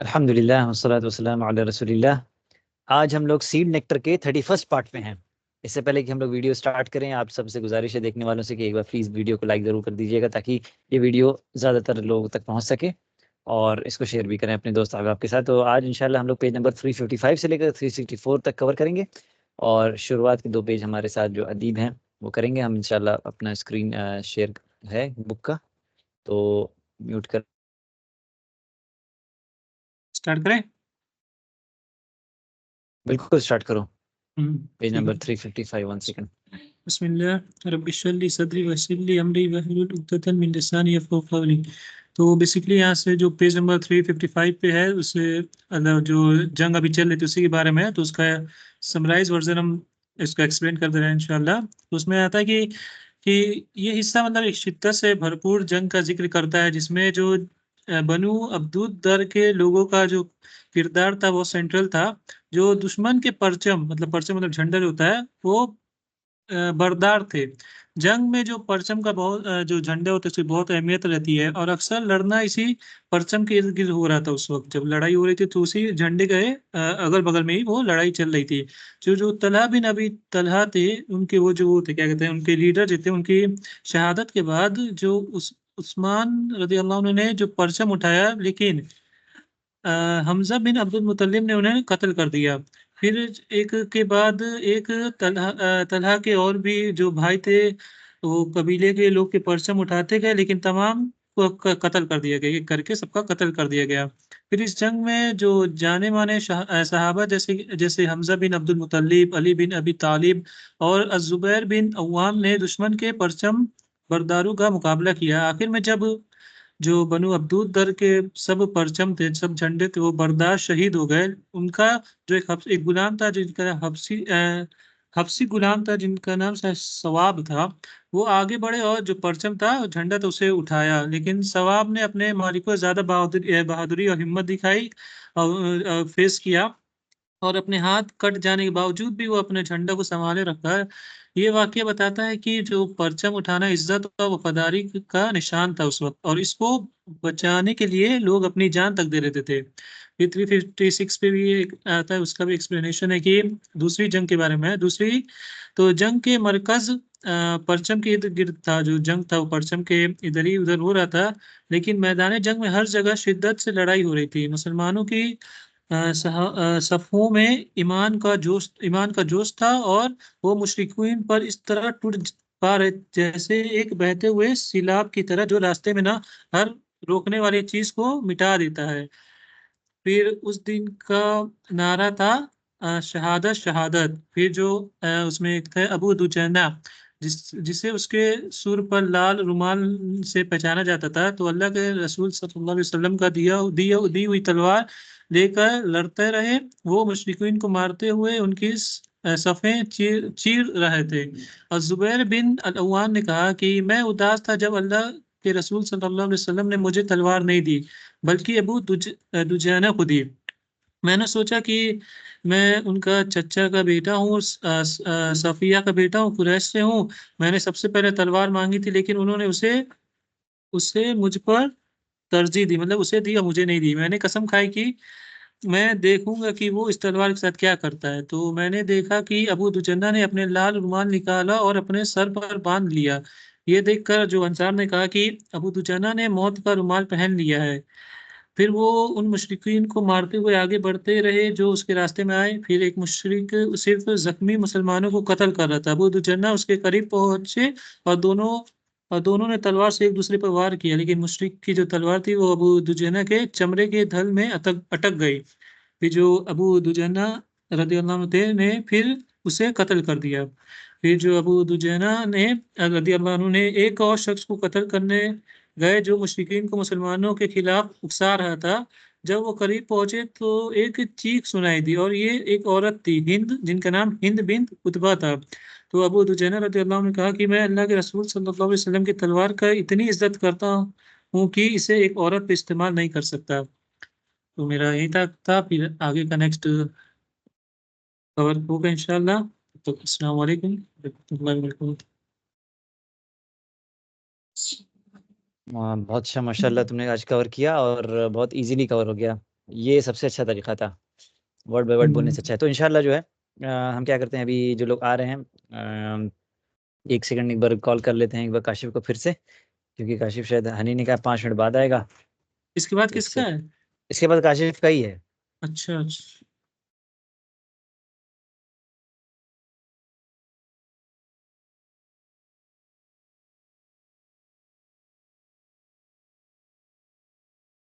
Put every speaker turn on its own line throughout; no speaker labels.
अल्हम्दुलिल्लाह वस्सलातु वस्सलामु अला रसूलिल्लाह। आज हम लोग सीड नेक्टर के 31st पार्ट में हैं। इससे पहले कि हम लोग वीडियो स्टार्ट करें, आप सबसे गुजारिश है देखने वालों से कि एक बार प्लीज़ वीडियो को लाइक ज़रूर कर दीजिएगा, ताकि ये वीडियो ज़्यादातर लोगों तक पहुंच सके, और इसको शेयर भी करें अपने दोस्त अहबाब के साथ। तो आज इंशाल्लाह हम लोग पेज नंबर 355 से लेकर 364 तक कवर करेंगे, और शुरुआत के 2 पेज हमारे साथ जो अदीब हैं वो करेंगे। हम इंशाल्लाह अपना स्क्रीन शेयर है बुक का, तो म्यूट कर
स्टार्ट करें।
बिल्कुल स्टार्ट करो। पेज
ठीक
नंबर
है।
355, 1 सेकंड।
बिस्मिल्लाह रब्बि इश्रह ली सदरी वयस्सिर ली अमरी वहलुल उक़दतन मिन लिसानी यफ़क़हू क़ौली। तो बेसिकली यहाँ से जो पेज नंबर 355 पे है, उससे जो जंग अभी चल रही थी उसी के बारे में है, तो उसका समराइज वर्जन हम इसको एक्सप्लेन कर दे रहे हैं इंशाल्लाह। तो उसमें आता है कि ये हिस्सा मतलब एक शिद्दत से भरपूर जंग का जिक्र करता है, जिसमें जो बनु अब्दुद दर के लोगों का जो किरदार था वो सेंट्रल था। जो दुश्मन के परचम मतलब झंडा जो होता है वो बरदार थे। जंग में जो परचम का जो झंडे होते हैं उसकी बहुत अहमियत रहती है, और अक्सर लड़ना इसी परचम के इर्द गिर्द हो रहा था। उस वक्त जब लड़ाई हो रही थी तो उसी झंडे के अगल बगल में ही वो लड़ाई चल रही थी। जो जो तलहा बिन अबी तलहा थे, उनके वो थे, क्या कहते हैं, उनके लीडर जो थे, उनकी शहादत के बाद जो उस्मान रदी अल्लाह अन्हु ने जो परचम उठाया, लेकिन हमजा बिन अब्दुल मुतल्लिब ने उन्हें कत्ल कर दिया। फिर एक के बाद एक तलहा के और भी जो भाई थे, वो कबीले के लोग के परचम उठाते गए, लेकिन तमाम को कत्ल कर दिया गया, एक करके सबका कत्ल कर दिया गया। फिर इस जंग में जो जाने माने सहाबा जैसे जैसे हमजा बिन अब्दुल मुतल्लिब, अली बिन अबी तालिब और अज़ुबैर बिन अव्वाम ने दुश्मन के परचम बरदारों का मुकाबला किया। आखिर में जब जो बनु अब्दूद दर के सब परचम थे, सब झंडे थे, वो बर्दाश्त शहीद हो गए। उनका जो एक गुलाम था, जिनका हफ्सी गुलाम था, जिनका नाम शायद सवाब था, वो आगे बढ़े और जो परचम था, झंडा था, उसे उठाया। लेकिन सवाब ने अपने मालिक को ज्यादा बहादुरी और हिम्मत दिखाई और फेस किया, और अपने हाथ कट जाने के बावजूद भी वो अपने झंडा को संभाले रखा है। ये वाकया बताता है कि जो परचम उठाना इज्जत और वफादारी का निशान था उस वक्त, और इसको बचाने के लिए लोग अपनी जान तक दे देते थे। ये 356 पे भी एक आता है, उसका भी एक्सप्लेनेशन है कि दूसरी जंग के बारे में है। दूसरी तो जंग के मरकज परचम के इर्द गिर्द था। जो जंग था वो परचम के इधर ही उधर हो रहा था, लेकिन मैदान जंग में हर जगह शिद्दत से लड़ाई हो रही थी। मुसलमानों की सफ़ों में ईमान का जोश था, और वो मुशरिकीन पर इस तरह टूट पा रहे जैसे एक बहते हुए सैलाब की तरह, जो रास्ते में ना हर रोकने वाली चीज को मिटा देता है। फिर उस दिन का नारा था शहादत शहादत। फिर जो उसमें एक थे अबू दुजैना, जिसे उसके सुर पर लाल रुमाल से पहचाना जाता था। तो अल्लाह के रसूल सल्लल्लाहु अलैहि वसल्लम का दी हुई तलवार लेकर लड़ते रहे। वो मुशरिकीन को मारते हुए उनकी सफ़ें चीर रहे थे। और जुबैर बिन अल-अव्वाम ने कहा कि मैं उदास था जब अल्लाह के रसूल सल्लल्लाहु अलैहि वसल्लम ने मुझे तलवार नहीं दी, बल्कि दुजाना को दी। मैंने सोचा कि मैं उनका चचा का बेटा हूँ, सफिया का बेटा हूँ, कुरैश से हूँ। मैंने सबसे पहले तलवार मांगी थी, लेकिन उन्होंने उसे उसे मुझ पर तरजीह दी, मतलब उसे दिया, मुझे नहीं दी। मैंने कसम खाई कि मैं देखूंगा कि वो इस तलवार के साथ क्या करता है। तो मैंने देखा कि अबू दुजन्ना ने अपने लाल रुमाल निकाला और अपने सर पर बांध लिया। ये देखकर जो अंसार ने कहा कि अबू दुजन्ना ने मौत का रुमाल पहन लिया है। फिर वो उन मुशरिकीन को मारते हुए आगे बढ़ते रहे जो उसके रास्ते में आए। फिर एक मुशरिक सिर्फ जख्मी मुसलमानों को कत्ल कर रहा था। अबू दुजन्ना उसके करीब पहुंचे, और दोनों ने तलवार से एक दूसरे पर वार किया, लेकिन मुशरिक की जो तलवार थी वो अबू दुजन्ना के चमड़े के धल में अटक अटक गई। फिर जो अबू दुजन्ना रदियल्लाहु अन्हु थे ने फिर उसे कत्ल कर दिया। फिर जो अबू दुजन्ना ने रदियल्लाहु अन्हु ने एक और शख्स को कत्ल करने गए, जो मुशरिकीन को मुसलमानों के खिलाफ उकसा रहा था। जब वो करीब पहुंचे तो एक चीख सुनाई दी, और ये एक औरत थी, हिंद, जिनका नाम हिंद बिन उतबा था। तो अबू दुजैना रदियल्लाहु अन्हु ने कहा कि मैं अल्लाह के रसूल सल्लल्लाहु अलैहि वसल्लम की तलवार का इतनी इज्जत करता हूँ कि इसे एक औरत पे इस्तेमाल नहीं कर सकता। तो मेरा यही तक था, फिर आगे का नेक्स्ट कवर होगा इंशाल्लाह। तो अस्सलाम वालेकुम रहमतुल्लाहि व बरकातहू।
बहुत अच्छा, माशाल्लाह तुमने आज कवर किया, और बहुत इजीली कवर हो गया। ये सबसे अच्छा तरीका था, वर्ड बाय वर्ड बोलने से अच्छा है। तो इंशाल्लाह जो है हम क्या करते हैं, अभी जो लोग आ रहे हैं, एक सेकंड एक बार कॉल कर लेते हैं एक बार काशिफ को फिर से, क्योंकि काशिफ शायद हनी ने कहा 5 मिनट बाद आएगा।
इसके बाद
एक
किसका
से
है?
इसके बाद काशिफ का ही है।
अच्छा अच्छा।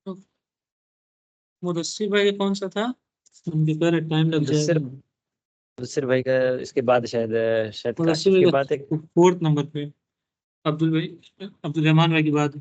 तो मुदस्सिर भाई कौन सा था? उनके पर टाइम लग
मुदस्सिर
जाएगा।
मुदस्सिर भाई का इसके बाद शायद शायद
मुदस्सिर
काशिफ
भाई
के बाद एक।
का 4th नंबर पे, अब्दुल भाई, अब्दुल रहमान भाई के बाद।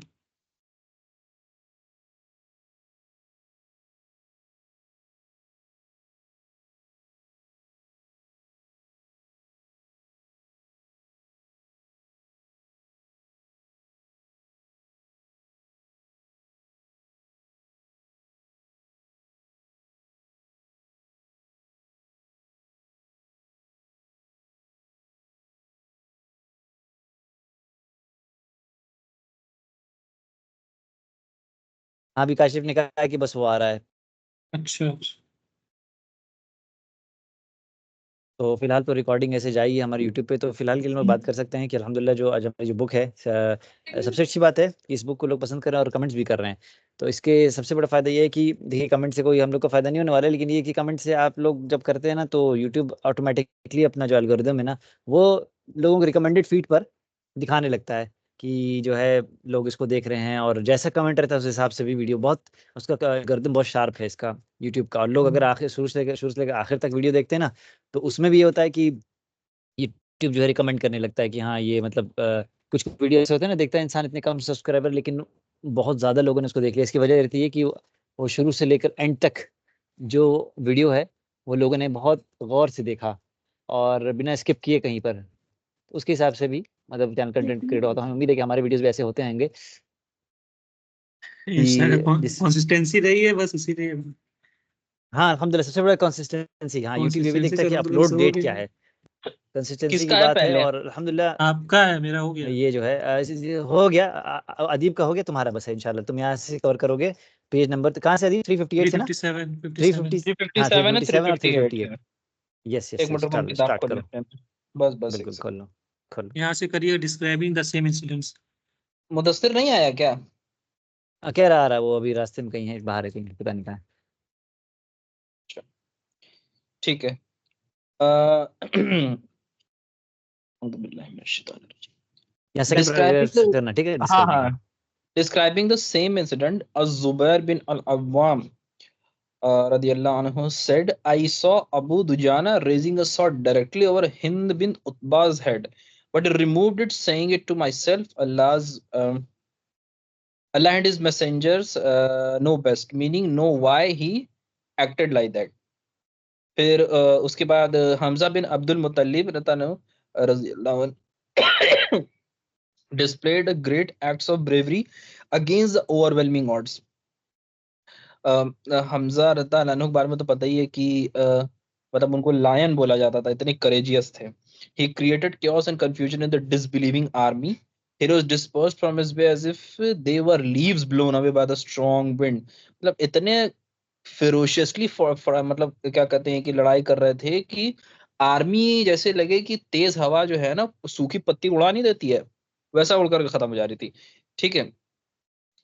हाँ, अभी काशिफ ने कहा है कि बस वो आ रहा है।
अच्छा अच्छा।
तो फिलहाल तो रिकॉर्डिंग ऐसे जाएगी हमारे यूट्यूब पे। तो फिलहाल के लिए हम बात कर सकते हैं कि अल्हम्दुलिल्लाह जो आज हमारी जो बुक है, सबसे अच्छी बात है कि इस बुक को लोग पसंद कर रहे हैं और कमेंट्स भी कर रहे हैं। तो इसके सबसे बड़ा फ़ायदा ये है कि देखिए, कमेंट से कोई हम लोग को फ़ायदा नहीं होने वाला है, लेकिन ये कि कमेंट से आप लोग जब करते हैं ना, तो यूट्यूब ऑटोमेटिकली अपना जो एल्गोरिदम है ना, वो लोगों को रिकमेंडेड फीड पर दिखाने लगता है कि जो है लोग इसको देख रहे हैं, और जैसा कमेंट रहता है उस हिसाब से भी वीडियो बहुत, उसका एल्गोरिदम बहुत शार्प है इसका यूट्यूब का। और लोग अगर आखिर शुरू से लेकर आखिर तक वीडियो देखते हैं ना, तो उसमें भी ये होता है कि यूट्यूब जो है रिकमेंड करने लगता है कि हाँ, ये मतलब कुछ वीडियो ऐसे होते हैं ना, देखता है इंसान इतने कम सब्सक्राइबर, लेकिन बहुत ज़्यादा लोगों ने उसको देख लिया। इसकी वजह रहती है कि वो शुरू से लेकर एंड तक जो वीडियो है, वो लोगों ने बहुत गौर से देखा और बिना स्किप किए कहीं पर। तो उसके हिसाब से भी मतलब चैनल कंटेंट क्रिएटर होता है। हमें उम्मीद है कि हमारे वीडियोस भी ऐसे होते रहेंगे कि जिस
कंसिस्टेंसी रही है बस इसीलिए।
हाँ, अल्हम्दुलिल्लाह सबसे बड़ा कंसिस्टेंसी। हाँ, यूट्यूब ये भी
कंसिस्टेंसी
देखता है
से
कि
मतलब
अपलोड
हो
डेट क्या
गया।
है, कंसिस्टेंसी की
किसका है
बात है।
पहले?
और अल्हम्दुलिल्लाह
आपका है, मेरा हो गया।
ये जो है हो गया, अदीब का हो गया, तुम्हारा बस है इंशाल्लाह। तुम यहाँ से कवर करोगे पेज नंबर कहाँ से अदीब? 358 से ना?
357 57।
350, हाँ
357 है,
357 और
358
358।
है।
यस
एक
यस
मिनट
यस,
रुको, हम
चलो
किताब
स्टार्ट
खोल
करो।
लेते हैं। बस बस एक
बिल्कुल,
सेकंड।
खोल लो।
यहाँ से करिए describing the same incidents.
Mudassir नहीं आया क्या?
कह रहा आ रहा है, वो अभी रास्ते में कहीं है, बाहर है कहीं, पता नहीं कहाँ है।
अच्छा, ठीक है। अ,
यहाँ सेकंड
डिस्क्राइबिंग
पैराग्राफ
द
करना, ठीक है,
हाँ
डिस्क्राइबिंग
हाँ
का।
Describing the same incident, Zubair bin al-Awwam radiyallahu anhu said, I saw Abu Dujana raising a sword directly over Hind bin Utba's head, but he removed it, saying it to myself, Allah and his messengers know best, meaning know why he acted like that. फिर उसके बाद Hamza bin Abdul मुत्तलिब रज़ियल्लाहु अन्हु displayed a great acts of bravery against the overwhelming odds. Hamza रज़ियल्लाहु अन्हु के बारे में तो पता ही है कि मतलब उनको लायन बोला जाता था, इतने करेजियस थे। He created chaos and confusion in the disbelieving army. Heroes dispersed from his way as if they were leaves blown away by the strong wind. मतलब इतने फेरोशियसली मतलब क्या कहते हैं कि लड़ाई कर रहे थे कि आर्मी जैसे लगे कि तेज हवा जो है ना, सूखी पत्ती उड़ा नहीं देती है, वैसा उड़ करके खत्म हो जा रही थी। ठीक है।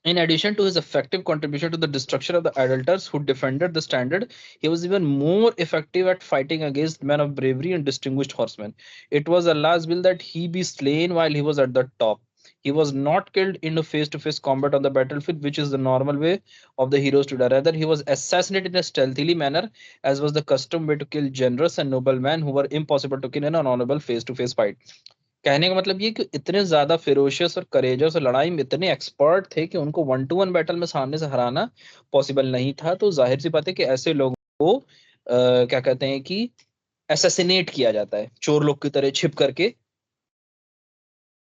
In addition to his effective contribution to the destruction of the idolaters who defended the standard, he was even more effective at fighting against men of bravery and distinguished horsemen. It was Allah's will that he be slain while he was at the top. He was not killed in a face-to-face combat on the battlefield, which is the normal way of the heroes to die. Rather, he was assassinated in a stealthily manner, as was the custom way to kill generous and noble men who were impossible to kill in an honorable face-to-face fight. कहने का मतलब ये कि इतने ज्यादा ferocious और courageous और लड़ाई में इतने एक्सपर्ट थे कि उनको 1-to-1 बैटल में सामने से हराना पॉसिबल नहीं था। तो जाहिर सी बात है कि ऐसे लोगों को क्या कहते हैं कि असैसिनेट किया जाता है, चोर लोग की तरह छिप करके।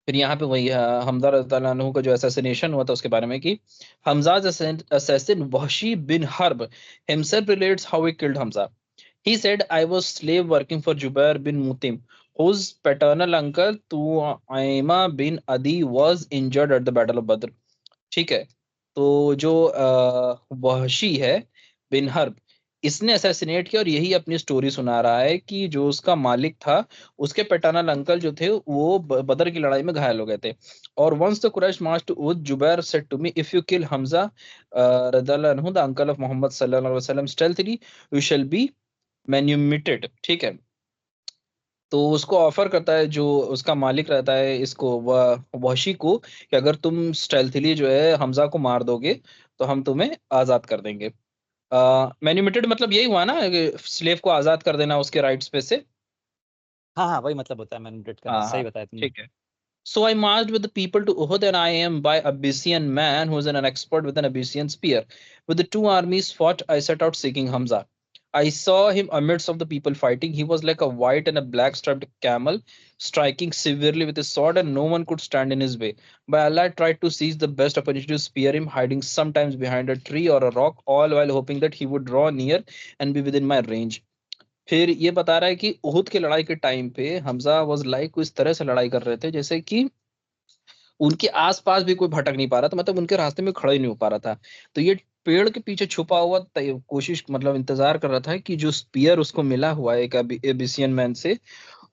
फिर यहाँ पे वही हमजा रज़ियल्लाहु अन्हु का जो असैसिनेशन हुआ था उसके बारे में कि हमजा's assassin Wahshi bin Harb himself relates how he killed Hamza. He said, I was slave working for Jubair bin Mutim, whose paternal uncle Tuaima bin Adi was injured at the Battle of Badr. ठीक है। तो जो वहशी है, बिन herb, इसने assassinate किया और यही अपनी स्टोरी सुना रहा है कि जो उसका मालिक था उसके पैटर्नल अंकल जो थे वो बदर की लड़ाई में घायल हो गए थे। और once the Quraysh march to Uhud, Jubair said to me, if you kill Hamza रदियल्लाहु अन्हु द अंकल ऑफ मोहम्मद सल्लल्लाहु अलैहि वसल्लम stealthily, you shall be manumitted. ठीक है, तो उसको ऑफर करता है जो उसका मालिक रहता है इसको वहशी को, कि अगर तुम स्टेल्थली जो है हमजा को मार दोगे तो हम तुम्हें आजाद कर देंगे। मैन्यूमिटेड मतलब यही हुआ ना, स्लेव को आजाद कर देना उसके राइट्स पे से।
हाँ हाँ, वही मतलब होता है मैनिपुलेट करना,
हाँ
सही
हाँ,
बताया तुमने।
ठीक है। So I marched with the people to Uhud, and I am by Abyssinian man who is an expert with an Abyssinian spear. With the two armies fought, I set out seeking Hamza. I saw him amidst of the people fighting. He was like a white and a black striped camel, striking severely with his sword, and no one could stand in his way. By Allah, I tried to seize the best opportunity to spear him, hiding sometimes behind a tree or a rock, all while hoping that he would draw near and be within my range. फिर ये बता रहा है कि उहुद की लड़ाई के time पे हमजा वाज लाइक इस तरह से लड़ाई कर रहे थे जैसे कि उनके आसपास भी कोई भटक नहीं पा रहा था, मतलब उनके रास्ते में खड़ा ही नहीं हो पा रहा था। तो ये पेड़ के पीछे छुपा हुआ कोशिश मतलब इंतजार कर रहा था कि जो स्पीयर उसको मिला हुआ है एक एबिसियन मैन से,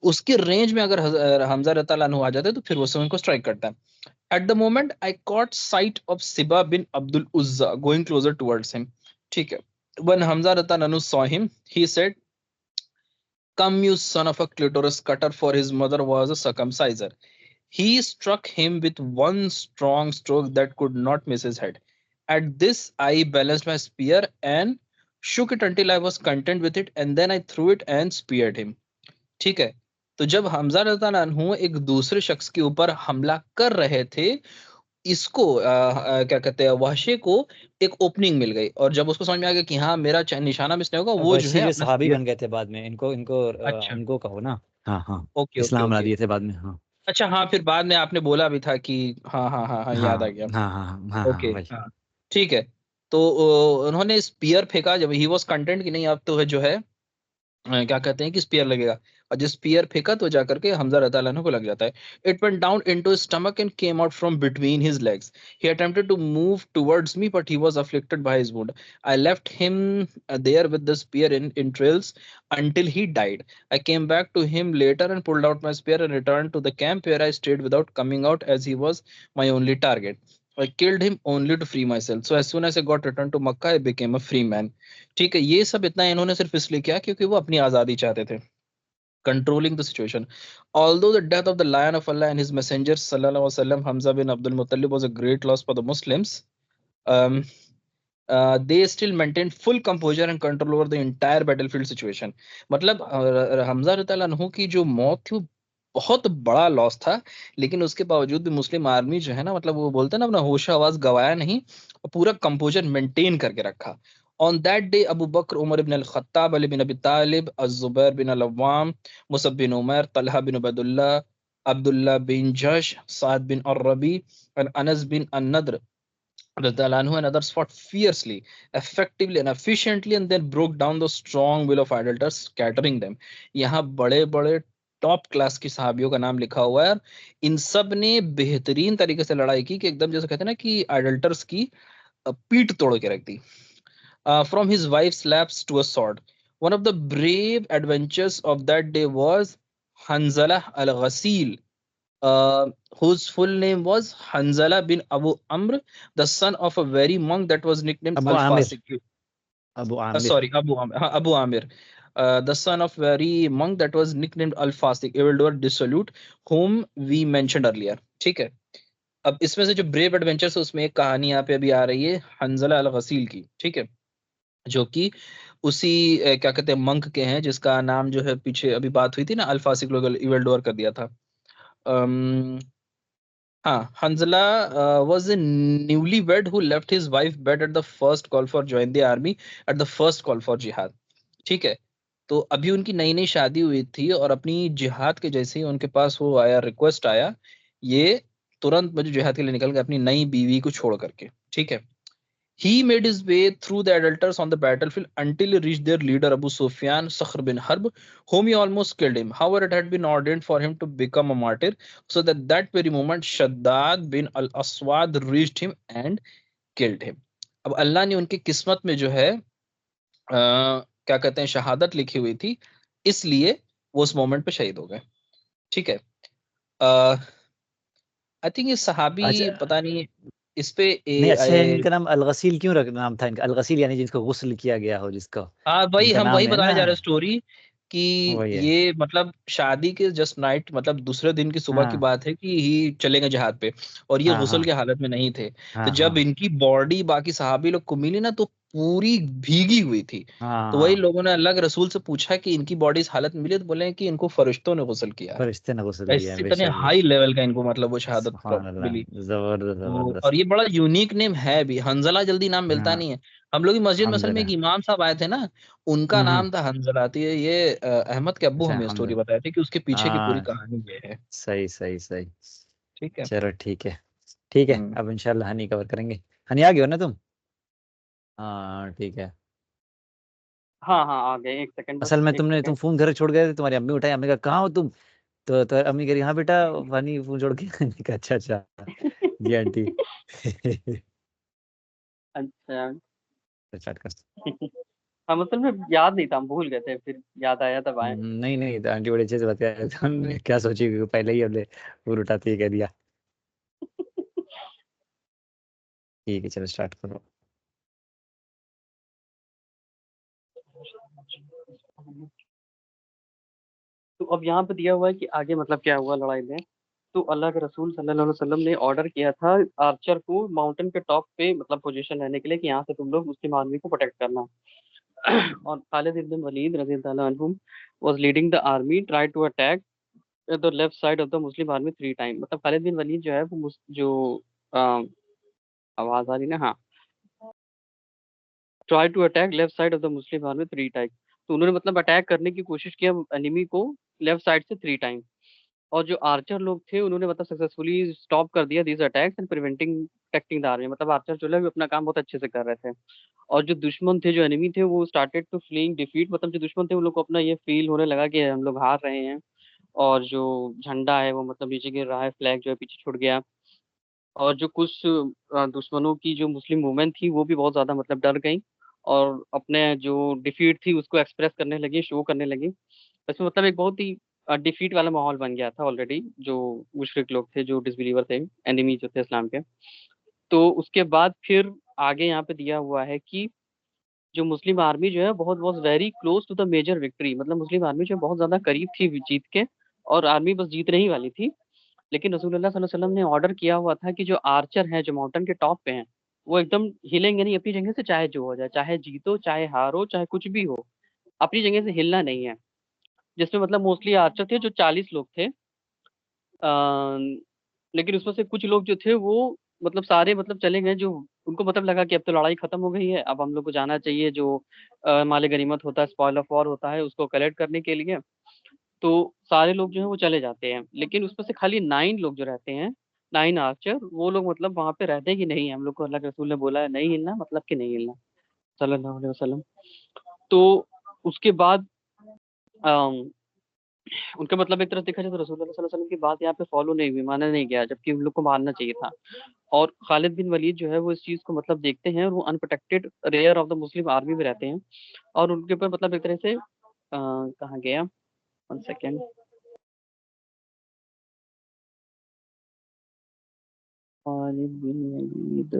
उसके रेंज में अगर हमजा रताल आ जाते तो फिर वो उनको स्ट्राइक करता है। At the moment I caught sight of Siba bin Abdul Uzza going closer towards him. ठीक है, when Hamza Ratananu saw him, he said, "Come, you son of a clitoris cutter," for his mother was a circumciser. He struck him with one strong stroke that could not miss his head. At this, I balanced my spear and shook it until I was content with it, and then I threw it and speared him. ठीक है, तो जब हमजा रज़ियल्लाहु एक दूसरे शख्स के ऊपर हमला कर रहे थे, इसको क्या कहते हैं वहशी को एक ओपनिंग मिल गई, और जब उसको समझ में आ गया कि हाँ मेरा निशाना मिस नहीं होगा, वो जो
वैसे
है
जो
अपना
सहाबी
स्पीयर।
बन गए थे बाद में, इनको इनको
अच्छा,
उनको कहो ना। हाँ हाँ,
ओके ओके
इस्लाम ला
ओके।
दिए थे बाद में। हाँ
अच्छा हाँ, फिर बाद में आपने बोला भी था कि हाँ हाँ हाँ हाँ,
हाँ
याद आ गया।
हाँ हाँ हाँ
ओके,
हाँ, वही।
हाँ, ठीक है। तो उन्होंने स्पीयर फेंका, जब ही वॉज कंटेंट कि नहीं अब तो है जो है क्या कहते हैं कि स्पीयर लगेगा, और जब स्पीयर फेंका तो जाकर के हमजा रज़ियल्लाहु को लग जाता है। It went down into his stomach and came out from between his legs. He attempted to move towards me but he was afflicted by his wound. I left him there with the spear in trails until he died. I came back to him later and pulled out my spear and returned to the camp where I stayed without coming out as he was my only target. I killed him only to free myself. So as soon as I got returned to Makkah, I became a free man. ठीक है, ये सब इतना इन्होंने सिर्फ इसलिए किया क्योंकि वो अपनी आजादी चाहते थे। Controlling the situation, although the death of the lion of Allah and his messenger सल्लल्लाहु अलैहि वसल्लम Hamza bin Abdul Muttalib was a great loss for the Muslims, they still maintained full composure and control over the entire battlefield situation. मतलब हमजा रज़ियल्लाहु अन्हु की जो मौत थी वो बहुत बड़ा लॉस था, लेकिन उसके बावजूद भी मुस्लिम आर्मी जो है ना, मतलब वो बोलते हैं ना, अपना होश आवाज गवाया नहीं और पूरा कंपोजर मेंटेन करके रखा। On that day, Abu Bakr, Umar ibn al-Khattab, Ali bin Abi Talib, Az-Zubair bin al-Awwam, Musab bin Umar, Talha bin Ubaidullah, Abdullah bin Jash, Saad bin Ar-Rabi, and Anas bin An-Nadr Radhalanhu and others fought fiercely, effectively and efficiently, and then broke down the strong will of idolaters, scattering them. यहाँ बड़े बड़े top class की सहाबियों का नाम लिखा हुआ है। इन सब ने बेहतरीन तरीके से लड़ाई की कि एकदम जैसे कहते हैं ना कि आइडल्टर्स की पीठ तोड़ के रख दी। From his wife's laps to a sword. One of the brave adventures of that day was Hanzala al-Ghasil, whose full name was Hanzala bin Abu Amr, the son of a very monk that was nicknamed
Abu Aamir,
Al-Fasiq.
Abu Aamir.
Sorry, Abu Amir. Abu Amir. The son of very monk that was nicknamed Al-Fasiq, evildoer, dissolute, whom we mentioned earlier. ठीक है, अब इसमें से जो brave adventures है उसमें एक कहानी यहाँ पे अभी आ रही है हंजला अल गसील की। ठीक है, जो कि उसी क्या कहते हैं मंक के हैं जिसका नाम जो है पीछे अभी बात हुई थी ना, अल्फासिक लोग इवल कर दिया था। हाँ, Hanzala was a newlywed who left his wife bed at the first call for join the army at the first call for jihad. ठीक है, तो अभी उनकी नई नई शादी हुई थी और अपनी जिहाद के जैसे ही उनके पास वो आया, रिक्वेस्ट आया, ये तुरंत मुझे जिहाद के लिए निकल गए अपनी नई बीवी को छोड़ करके। ठीक है, he made his way through the adulterers on the battlefield until he reached their leader Abu Sufyan Sakhr bin Harb, whom he almost killed him. However, it had been ordained for him to become a martyr, so that very moment Shaddad bin al-Aswad reached him and killed him. अब अल्लाह ने उनकी किस्मत में जो है क्या कहते हैं शहादत लिखी हुई थी, इसलिए वो उस मोमेंट पे शहीद हो गए। ठीक है। आई थिंक ये सहाबी
अच्छा
पता नहीं इस पे
नहीं, अच्छा इनका नाम अलगसील क्यों नाम था इनका? अलगसील यानी जिसको गुस्ल किया गया हो, जिसका
हाँ वही
इनका
हम
नाम
वही
है ना।
बताने जा रहे हैं स्टोरी कि
वही है।
ये मतलब शादी के जस्ट नाइट मतलब दूसरे दिन की सुबह की
हाँ
बात है कि ही चले गए जहाद पे, और ये
हाँ
गुस्ल
हाँ
की हालत में नहीं थे। तो
हाँ
जब
हाँ
इनकी बॉडी बाकी सहाबी लोग को मिली ना तो पूरी भीगी हुई थी। तो वही
हाँ।
लोगों ने अल्लाह के रसूल से पूछा कि इनकी बॉडी इस हालत में मिली, तो बोले कि इनको फरिश्तों ने गुस्ल किया है।
फरिश्ते ने गुस्ल किया है,
इतने
बेशक
हाई
बेशक।
लेवल का इनको मतलब वो शहादत
सुभान अल्लाह,
मिली।
जबरदस्त
तो और
जबरदस्त।
ये बड़ा यूनिक नेम है भी, हंजला जल्दी नाम मिलता
हाँ
नहीं है। हम लोग की मस्जिद में असल में
हमजला।
एक इमाम साहब आए थे ना, उनका
हम्म।
नाम था हंजला। तो ये अहमद के अब्बू
अच्छा
हमें स्टोरी
हमजला।
बताए थे कि उसके पीछे की पूरी
हाँ
कहानी ये है।
सही सही सही।
ठीक है।
चलो ठीक है। ठीक है,
हम्म।
अब इंशाल्लाह हनी कवर करेंगे। हनी आ गए हो ना तुम? हाँ ठीक है।
हाँ हाँ आ गए, एक सेकंड बस,
असल में
एक
तुम
सेकंड।
फोन घर छोड़ गए थे, तुम्हारी अम्मी उठाई, अम्मी का कहाँ हो तुम? तो अम्मी कह रही हाँ बेटा, हनी फोन छोड़ के। मैंने कहा अच्छा अच्छा। जी आंटी।
अच्छा।
स्टार्ट कर।
हम असल में याद नहीं था, हम भूल गए थे, फिर याद आया तब आए।
नहीं नहीं, तो आंटी बड़े अच्छे से बताया था, हमने क्या सोची कि पहले ही हमने फोन उठाते ही कह दिया। ठीक है चलो स्टार्ट करो।
तो अब यहाँ पे दिया हुआ है कि आगे मतलब क्या हुआ लड़ाई में। तो अल्लाह के रसूल सल्लल्लाहु अलैहि वसल्लम ने ऑर्डर किया था आर्चर को माउंटेन के टॉप पे मतलब पोजीशन रहने के लिए, कि यहाँ से तुम लोग मुस्लिम आर्मी को प्रोटेक्ट करना। और खालिद इब्न वलीद रज़ी अल्लाह अन्हु was leading the army try to attack the left side of the Muslim army 3 time. मतलब खालिद बिन वलीद जो है वो जो अ, आवाज आ रही ना, हाँ, try to attack left side of the Muslim army 3 time. तो उन्होंने मतलब अटैक करने की कोशिश किया एनिमी को लेफ्ट साइड से 3 टाइम। और जो आर्चर लोग थे उन्होंने मतलब सक्सेसफुली स्टॉप कर दिया these attacks and preventing protecting the army. मतलब आर्चर जो है वो अपना काम बहुत अच्छे से कर रहे थे। और जो दुश्मन थे, जो एनिमी थे, वो स्टार्टेड टू फ्लीइंग डिफीट। मतलब जो दुश्मन थे उन लोग को अपना ये फील होने लगा कि हम लोग हार रहे हैं, और जो झंडा है वो मतलब नीचे गिर रहा है, फ्लैग जो है पीछे छूट गया। और जो कुछ दुश्मनों की जो मुस्लिम वुमेन थी वो भी बहुत ज्यादा मतलब डर गई, और अपने जो डिफीट थी उसको एक्सप्रेस करने लगी, शो करने लगी। इसमें मतलब एक बहुत ही डिफीट वाला माहौल बन गया था ऑलरेडी। जो मुशरिक लोग थे, जो डिसबिलीवर थे, एनिमी जो थे इस्लाम के। तो उसके बाद फिर आगे यहाँ पे दिया हुआ है कि जो मुस्लिम आर्मी जो है बहुत was very close to the major victory. मतलब मुस्लिम आर्मी जो है बहुत ज्यादा करीब थी जीत के, और आर्मी बस जीतने ही वाली थी। लेकिन रसूलुल्लाह सल्लल्लाहु अलैहि वसल्लम ने ऑर्डर किया हुआ था कि जो आर्चर हैं, जो माउंटेन के टॉप पे हैं, वो एकदम हिलेंगे नहीं अपनी जगह से, चाहे जो हो जाए, चाहे जीतो चाहे हारो चाहे कुछ भी हो, अपनी जगह से हिलना नहीं है। जिसमें मतलब मोस्टली आर्चर थे जो 40 लोग थे। लेकिन उसमें से कुछ लोग जो थे वो मतलब सारे मतलब चले गए, जो उनको मतलब लगा कि अब तो लड़ाई खत्म हो गई है, अब हम लोग को जाना चाहिए, जो माले गनीमत होता है, स्पॉइल ऑफ वॉर होता है, उसको कलेक्ट करने के लिए। तो सारे लोग जो है वो चले जाते हैं, लेकिन उसमें से खाली 9 लोग जो रहते हैं, 9 आर्चर, वो लोग मतलब वहां पे रहते हैं कि नहीं, हम लोग को अल्लाह के रसूल ने बोला है नहीं हिलना, मतलब कि नहीं हिलना, सल्लल्लाहु अलैहि वसल्लम। तो उसके बाद अम, उनका मतलब एक तरह से देखा जाए तो रसूल सल्लल्लाहु अलैहि वसल्लम की बात यहाँ पे फॉलो नहीं हुई, माना नहीं गया, जबकि उन लोग को मानना चाहिए था। और खालिद बिन वलीद जो है वो इस चीज को मतलब देखते हैं, और वो unprotected rear of the Muslim army में रहते हैं। और उनके ऊपर मतलब एक तरह से कहाँ गया, 1 सेकेंड, खालिद बिन वलीद,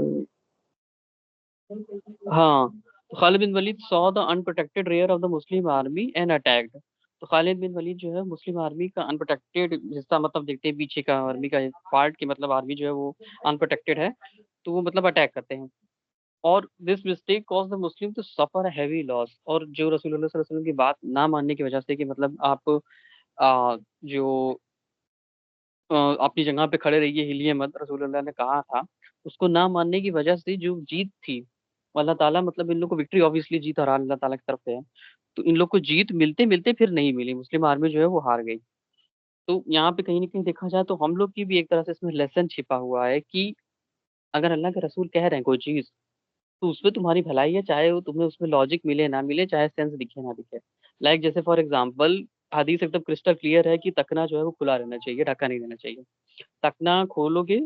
हाँ, तो Khalid bin Walid saw the unprotected rear of the Muslim army and attacked. तो खालिद बिन वलीद जो है मुस्लिम आर्मी का अनप्रोटेक्टेड हिस्सा मतलब देखते हैं, पीछे का आर्मी का पार्ट की मतलब आर्मी जो है वो अनप्रोटेक्टेड है, तो वो मतलब अटैक करते हैं। और this mistake cause the Muslim to suffer heavy loss. और जो रसूलुल्लाह सल्लल्लाहु अलैहि वसल्लम की बात ना मानने की वजह से, कि मतलब आप जो अपनी जगह पे खड़े रहिए, हिलिए मत, रसूलुल्लाह ने कहा था, उसको ना मानने की वजह से जो जीत थी, अल्लाह ताला मतलब इन लोग को विक्ट्री, ऑब्वियसली जीत और अल्लाह ताला की तरफ से है। तो इन लोग को जीत मिलते मिलते फिर नहीं मिली, मुस्लिम आर्मी जो है वो हार गई। तो यहाँ पे कहीं ना कहीं देखा जाए तो हम लोग की भी एक तरह से इसमें लेसन छिपा हुआ है कि अगर अल्लाह के रसूल कह रहे हैं कोई चीज, तो उसमें तुम्हारी भलाई है, चाहे वो तुम्हें उसमें लॉजिक मिले ना मिले, चाहे सेंस दिखे ना दिखे। लाइक जैसे फॉर एग्जाम्पल, हदीस एकदम क्रिस्टल क्लियर है कि तखना जो है वो खुला रहना चाहिए, ढका नहीं रहना चाहिए। तखना खोलोगे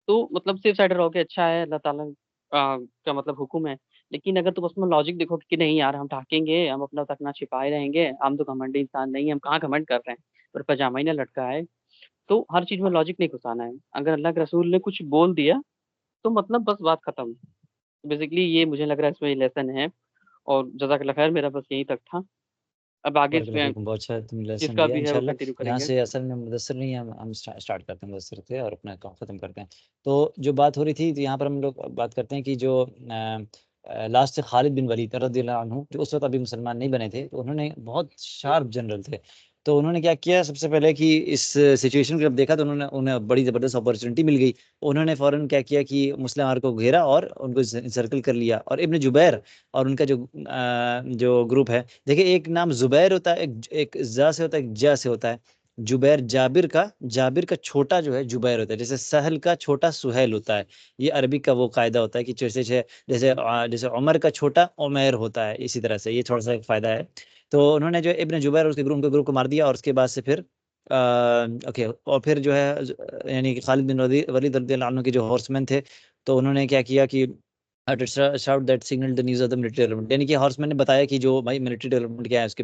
तो मतलब सेफ साइड रहोगे, अच्छा है, अल्लाह ताला का मतलब हुक्म है। लेकिन अगर तुम उसमें लॉजिक देखो कि नहीं यार हम ढाकेंगे, हम अपना तकना छिपाए रहेंगे, हम तो घमंडी इंसान नहीं है, हम कहाँ घमंड कर रहे हैं, पर पजामा ही ना लटका है। तो हर चीज में लॉजिक नहीं घुसाना है। अगर अल्लाह के रसूल ने कुछ बोल दिया तो मतलब बस बात खत्म। बेसिकली ये मुझे लग रहा है इसमें लेसन है। और जज़ाकल्लाह खैर, मेरा बस यहीं तक था। अब आगे
बारकाल्लाह
इसमें
फीकुम, बहुत अच्छा तुमने लेसन
जिसका
दिया।
भी है वो
इंशाल्लाह
कंटिन्यू
यहाँ
करेंगे।
से असल में मुदस्सर नहीं है, हम स्टार्ट करते हैं मुदस्सर से और अपना काम ख़त्म करते हैं। तो जो बात हो रही थी, तो यहाँ पर हम लोग बात करते हैं कि जो लास्ट से खालिद बिन वलीद रज़ियल्लाहु अन्हु, जो उस वक़्त अभी मुसलमान नहीं बने थे, तो उन्होंने बहुत शार्प जनरल थे। तो उन्होंने क्या किया, सबसे पहले कि इस सिचुएशन को जब देखा तो उन्हें बड़ी ज़बरदस्त अपॉर्चुनिटी मिल गई। उन्होंने फ़ौरन क्या किया कि मुस्लिम आर्मी को घेरा और उनको सर्कल कर लिया। और इब्न जुबैर और उनका जो ग्रुप है, देखिए एक नाम ज़ुबैर होता है, एक ज़ा से होता है, एक जा से होता है। जुबैर जाबिर का छोटा जो है जुबैर होता है, जैसे सहल का छोटा सुहैल होता है। ये अरबी का वो कायदा होता है कि जैसे उमर का छोटा उमैर होता है, इसी तरह से ये थोड़ा सा एक फ़ायदा है। तो उन्होंने जो इब्न जुबैर और उसके ग्रुप को मार दिया और उसके बाद से फिर ओके, और फिर जो है यानी कि खालिद बिन वलीद रज़ियल्लाहु अन्हु के जो हॉर्समैन थे, तो उन्होंने क्या किया कि shout that signal the news of the military development, यानी कि हॉर्समैन ने बताया कि जो भाई मिलिट्री डेवलपमेंट क्या है। उसके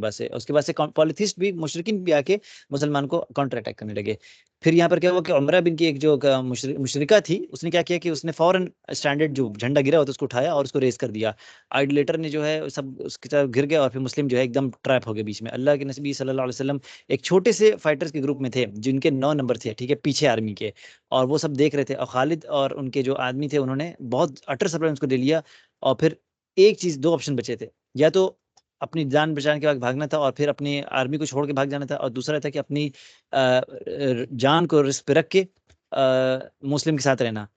बाद से पॉलिथिस्ट भी, मुशरिकीन भी आके मुसलमान को काउंटर अटैक करने लगे। फिर यहाँ पर क्या हुआ कि उमरा बिन की एक जो मुशरिका थी, उसने क्या किया कि उसने फौरन स्टैंडर्ड जो झंडा गिरा होता उसको उठाया और उसको रेस कर दिया। आइडलेटर ने जो है सब उसकी तरफ गिर गया और फिर मुस्लिम जो है एकदम ट्रैप हो गए बीच में। अल्लाह के नबी सल्लल्लाहु अलैहि वसल्लम एक छोटे से फाइटर्स के ग्रुप में थे जिनके 9 नंबर थे, ठीक है, पीछे आर्मी के, और वो सब देख रहे थे। और खालिद और उनके जो आदमी थे उन्होंने बहुत अटर सरप्राइज उसको ले लिया। और फिर एक चीज़, 2 ऑप्शन बचे थे, या तो अपनी जान बचाने के बाद भागना था और फिर अपनी आर्मी को छोड़ के भाग जाना था, और दूसरा था कि अपनी जान को रिस्क पे रख के मुस्लिम के साथ रहना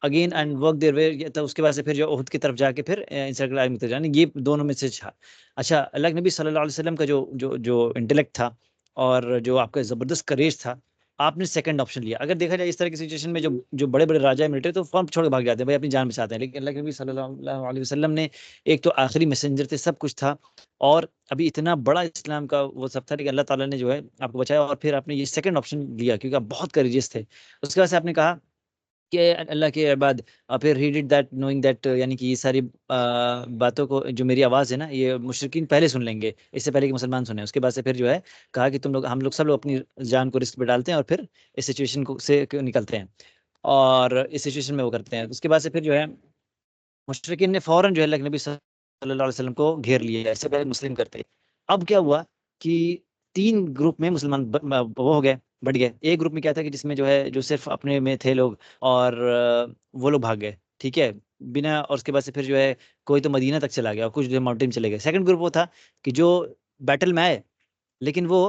again and work their way. तो उसके बाद से फिर जो उहद की तरफ जाके फिर इंसर्कल आर्मी में जाना, ये दोनों में से था। अच्छा, अल्लाह के नबी सल्लल्लाहु अलैहि वसल्लम का जो इंटेलेक्ट था और जो आपका ज़बरदस्त करेज था, आपने सेकंड ऑप्शन लिया। अगर देखा जाए इस तरह की सिचुएशन में जो जो बड़े-बड़े राजा है मिलिट्री, तो फॉर्म छोड़ के भाग जाते हैं, भाई अपनी जान बचाते हैं। लेकिन अल्लाह के नबी सल्लल्लाहु अलैहि वसल्लम ने, एक तो आखिरी मैसेंजर थे, सब कुछ था, और अभी इतना बड़ा इस्लाम का वो सब था, लेकिन अल्लाह ताला ने जो है आपको बचाया और फिर आपने ये सेकंड ऑप्शन लिया क्योंकि आप बहुत करेजियस थे। उसके बाद से आपने कहा कि अल्लाह के इबाद, फिर he did that knowing that, यानी कि ये सारी बातों को, जो मेरी आवाज़ है ना, ये मुशरिकीन पहले सुन लेंगे, इससे पहले कि मुसलमान सुने। उसके बाद से फिर जो है कहा कि हम लोग सब लोग अपनी जान को रिस्क पे डालते हैं और फिर इस सिचुएशन से निकलते हैं और इस सिचुएशन में वो करते हैं। उसके बाद से फिर जो है मुशरिकीन ने फ़ौरन जो है अल्लाह के नबी सल्लल्लाहु अलैहि वसल्लम को घेर लिया, इससे पहले मुस्लिम करते। अब क्या हुआ कि 3 ग्रुप में मुसलमान वो हो गए, बढ़ गए। एक ग्रुप में क्या था कि जिसमें जो है जो सिर्फ अपने में थे लोग, और वो लोग भाग गए, ठीक है, बिना, और उसके बाद से फिर जो है कोई तो मदीना तक चला गया और कुछ जो माउंटेन चले गए। सेकंड ग्रुप वो था कि जो बैटल में आए, लेकिन वो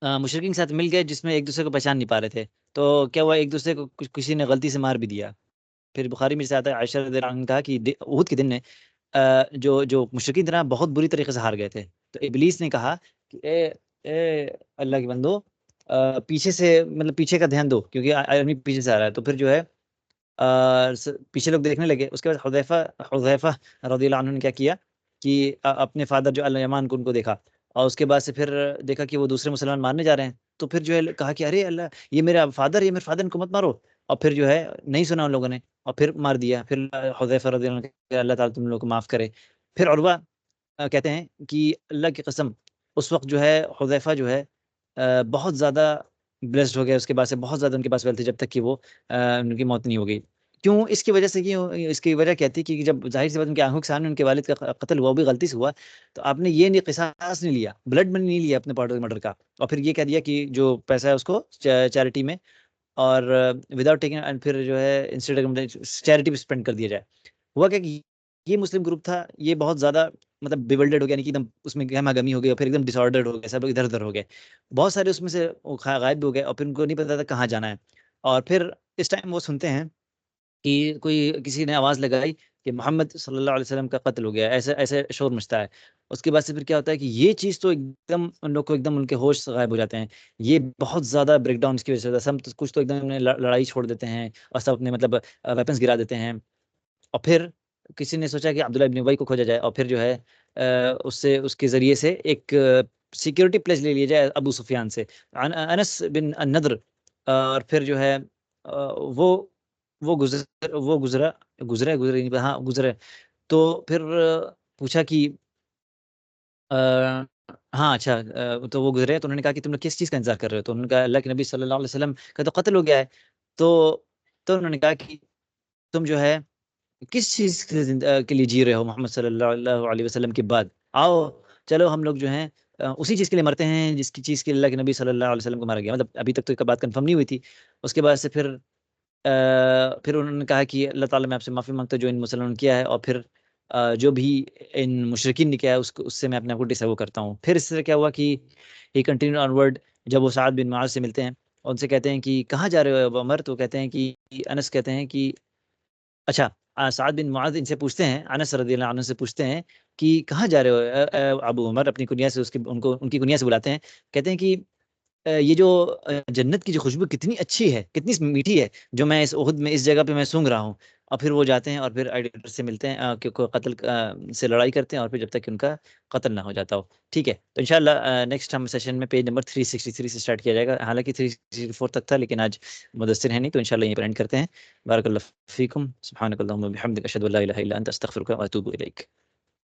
मुशरिकीन के साथ मिल गए, जिसमें एक दूसरे को पहचान नहीं पा रहे थे। तो क्या हुआ, एक दूसरे को किसी ने गलती से मार भी दिया। फिर बुखारी में से आता है, आयशा रज़ियल्लाहु अन्हा ने कहा कि उहुद के दिन में जो जो मुशरिकीन थे ना, बहुत बुरी तरीके से हार गए थे। तो इब्लीस ने कहा कि ए अल्लाह के बंदो, पीछे से, मतलब पीछे का ध्यान दो, क्योंकि आदमी पीछे से आ रहा है। तो फिर जो है पीछे लोग देखने लगे। उसके बाद हुज़ैफा रज़ियल्लाहु अन्हु ने क्या किया कि अपने फादर जो अल यमान को, उनको देखा, और उसके बाद से फिर देखा कि वो दूसरे मुसलमान मारने जा रहे हैं। तो फिर जो है कहा कि अरे अल्लाह, ये मेरे फादर, इनको मत मारो। और फिर जो है नहीं सुना उन लोगों ने और फिर मार दिया। फिर हुज़ैफा रज़ियल्लाहु अन्हु ने कहा, अल्लाह ताला तुम लोगों को माफ़ करे। फिर उरवा कहते हैं कि अल्लाह की कसम, उस वक़्त जो है हुज़ैफा जो है बहुत ज़्यादा ब्लेस्ड हो गए। उसके बाद से बहुत ज़्यादा उनके पास वेल्थ थी, जब तक कि वो उनकी मौत नहीं हो गई। क्यों? इसकी वजह से, क्यों? इसकी वजह क्या थी कि जब ज़ाहिर-सी बात, उनकी आँखों के सामने उनके वालिद का कत्ल हुआ, वो भी गलती से हुआ, तो आपने ये नहीं, क़िसास नहीं लिया, ब्लड मनी नहीं लिया अपने पार्टनर मर्डर का, और फिर ये कह दिया कि जो पैसा है उसको चैरिटी में, और विदाउट टेकिंग, एंड फिर जो है इंस्टेड चैरिटी पे स्पेंड कर दिया जाए। हुआ क्या कि ये मुस्लिम ग्रुप था, ये बहुत ज़्यादा मतलब बिवल्डेड हो गया, यानी कि एकदम उसमें गहमा-गहमी हो गई और फिर एकदम डिसऑर्डर्ड हो गए, सब लोग इधर-उधर हो गए। बहुत सारे उसमें से वो गायब भी हो गए और फिर उनको नहीं पता था कहाँ जाना है। और फिर इस टाइम वो सुनते हैं कि कोई, किसी ने आवाज़ लगाई कि मोहम्मद सल्लल्लाहु अलैहि वसल्लम का कत्ल हो गया है, ऐसे ऐसे शोर मचता है। उसके बाद से फिर क्या होता है कि ये चीज़ तो एकदम उन लोग को, एकदम उनके होश गायब हो जाते हैं। ये बहुत ज़्यादा ब्रेकडाउन इसकी वजह से होता है। सब कुछ तो एकदम अपने लड़ाई छोड़ देते हैं और सब अपने मतलब वेपन्स गिरा देते हैं। और फिर किसी ने सोचा कि अब्दुल्ला इब्न उबई को खोजा जाए और फिर जो है उससे, उसके ज़रिए से एक सिक्योरिटी प्लेस ले लिया जाए अबू सुफियान से, अनस बिन नद्र। और फिर जो है वो गुज़रा गुज़रे नहीं, हाँ, गुज़रे। तो फिर पूछा कि हाँ अच्छा तो वो गुजरे तो उन्होंने कहा कि तुम लोग किस चीज़ का इंतजार कर रहे हो? तो उन्होंने कहा अल्लाह के नबी सल्लल्लाहु अलैहि वसल्लम का तो कत्ल हो गया है। तो उन्होंने कहा कि तुम जो है किस चीज़ के लिए जी रहे हो मोहम्मद सल्लल्लाहु अलैहि वसल्लम के बाद? आओ चलो हम लोग जो हैं उसी चीज़ के लिए मरते हैं जिसकी चीज़ के लिए अल्लाह के नबी सल्लल्लाहु अलैहि वसल्लम को मारा गया। मतलब अभी तक तो एक बात कन्फर्म नहीं हुई थी। उसके बाद से फिर उन्होंने कहा कि अल्लाह ताला मैं आपसे माफ़ी माँगता हूँ जो इन मुसलमानों ने किया है, और फिर जो भी इन मुशरिकीन ने किया है उससे मैं अपने आप को डिसअवो करता हूँ। फिर इससे क्या हुआ कि ही कंटिन्यूड ऑनवर्ड, जब वो साद बिन मुआज़ से मिलते हैं और उनसे कहते हैं कि कहाँ जा रहे हो अबू उमर? तो कहते हैं कि अनस कहते हैं कि अच्छा साद बिन मुआज़ इनसे पूछते हैं, अनस रज़ियल्लाहु अन्हु से पूछते हैं कि कहाँ जा रहे हो अबू उमर? अपनी कुनिया से उनकी कुनिया से बुलाते हैं। कहते हैं कि ये जो जन्नत की जो खुशबू कितनी अच्छी है, कितनी मीठी है, जो मैं इस उहुद में इस जगह पे मैं सूँघ रहा हूँ। और फिर वो जाते हैं और फिर आइडियोलर से मिलते हैं को कत्ल से लड़ाई करते हैं और फिर जब तक कि उनका कत्ल ना हो जाता हो। ठीक है, तो इंशाअल्लाह नेक्स्ट हम सेशन में पेज नंबर 363 से स्टार्ट किया जाएगा। हालाँकि 364 तक था, लेकिन आज मुदस्सिर है नहीं, तो इंशाअल्लाह यहीं पर एंड करते हैं। बारकल्लाहु फ़ीकुम, सुब्हानकल्लाहुम्मा व बिहम्दिका, अशहदु अन ला इलाहा इल्ला अंता, अस्तगफिरुका व अतूबु इलैक।